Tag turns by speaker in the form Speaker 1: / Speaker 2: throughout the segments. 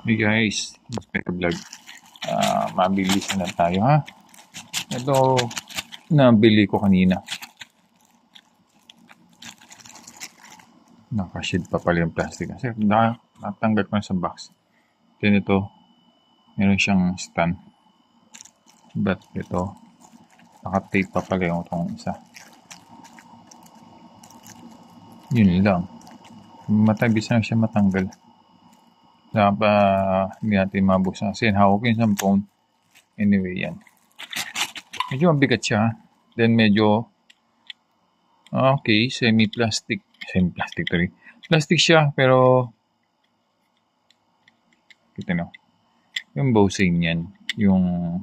Speaker 1: Hey guys, Inspector Vlog. Mabilis na lang tayo ha. Ito, nabili ko kanina. Nakashid pa pala yung plastic. Kasi natanggal ko na sa box. Then ito, meron siyang stand. But ito, nakatape pa pala yung itong isa. Yun lang. Matagis na siya matanggal. Hindi natin mabuksan kasi hawak yung phone. Anyway, yan. Medyo mabigat siya. Then medyo okay, semi-plastic to rin. Plastic siya, pero kita nyo. Yung bowsing yan, yung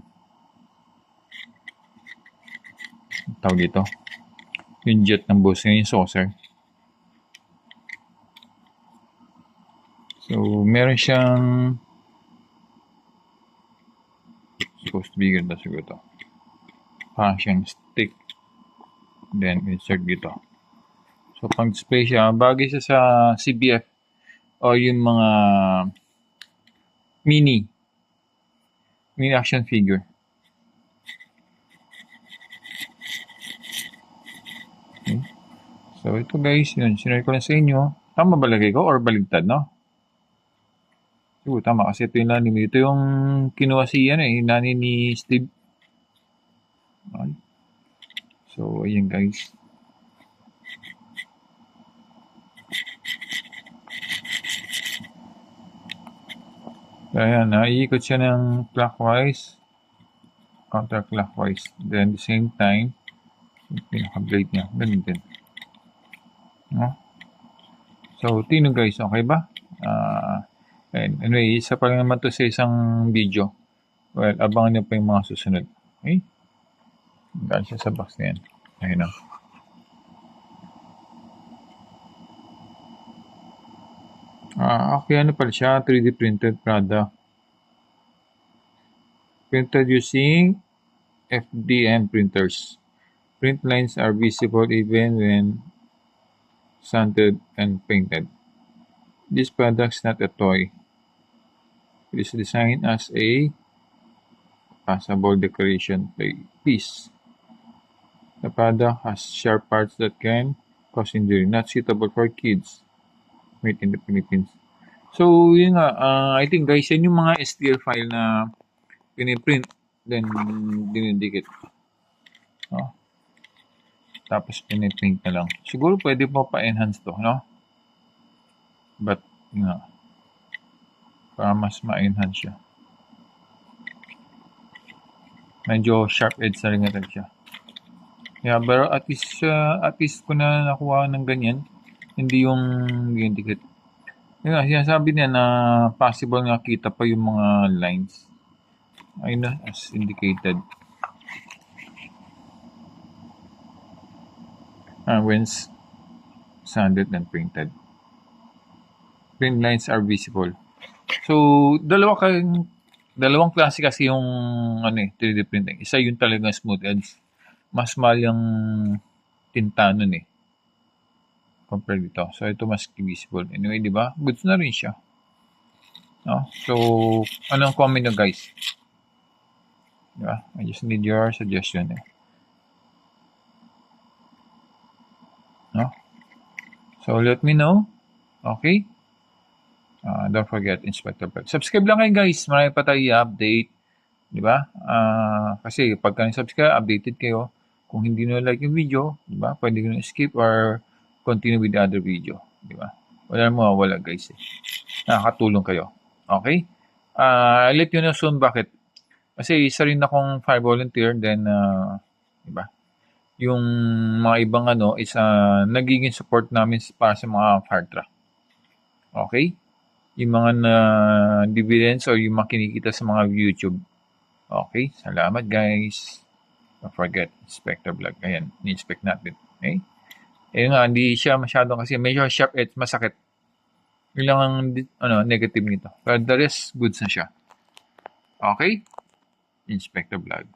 Speaker 1: tawag dito. Yung jet ng bowsing, yung saucer. So, meron siyang supposed to be ganda siguro to. Parang siyang stick. Then, insert dito. So, pang display siya, bagay siya sa CBF o yung mga mini action figure. Okay. So, ito guys, yun. Sinare ko lang sa inyo. Tama ba lagay ko or baligtad, no? Tama kasi ito yung nani. Ito yung kinuha si nani ni Steve. Okay. So, ayan guys. Kaya naiikot siya ng clockwise, counterclockwise. Then, at the same time, yung pinaka-blade niya. Ganun din. No? So, tino guys, okay ba? Anyway, isa pa lang naman to sa isang video. Well, abangan nyo pa yung mga susunod. Okay? Dahil siya sa box na yan. Ayun na. Okay, ano pala siya? 3D printed product. Printed using FDM printers. Print lines are visible even when sanded and painted. This product is not a toy. It is designed as a passable decoration piece. The product has sharp parts that can cause injury, not suitable for kids. Made in the Philippines. So, yun nga, I think guys, yan yung mga STL file na piniprint, then dinidikit. No? Tapos piniprint na lang. Siguro pwede po pa-enhance to, no? But, yun nga, para mas ma-enhance siya. Medyo sharp edge na rin natin siya. Yeah, pero at least ko na nakuha ng ganyan. Hindi yung dikit. Yun nga, sinasabi niya na possible nga kita pa yung mga lines. Ayun na, as indicated. When sanded and printed. Print lines are visible. So, dalawang klase kasi yung 3D printing. Isa yung talagang smooth edge. Mas mahal yung tinta nun compare dito. So, ito mas visible. Anyway, di ba? Goods na rin siya. No? So, anong comment nyo guys? Diba? I just need your suggestion No? So, let me know. Okay? Don't forget, Inspector Vlog. Subscribe lang kayo guys. Marami pa tayo i-update. Diba? Kasi pagka subscribe, updated kayo. Kung hindi nyo like yung video, diba? Pwede nyo skip or continue with the other video. Diba? Wala mo mawawala guys. Nakakatulong kayo. Okay? I'll let you know soon bakit. Kasi isa rin akong fire volunteer. Then, diba? Yung mga ibang is nagiging support namin para sa mga fire truck. Okay? Yung mga dividends o yung makinikita sa mga YouTube. Okay? Salamat guys. Don't forget, Inspector Vlog. Ayan, ni-inspect natin. Okay? Ayun nga, hindi siya masyadong kasi medyo sharp edge, masakit. Yun lang ang negative nito. Pero the rest, goods na siya. Okay? Inspector Vlog.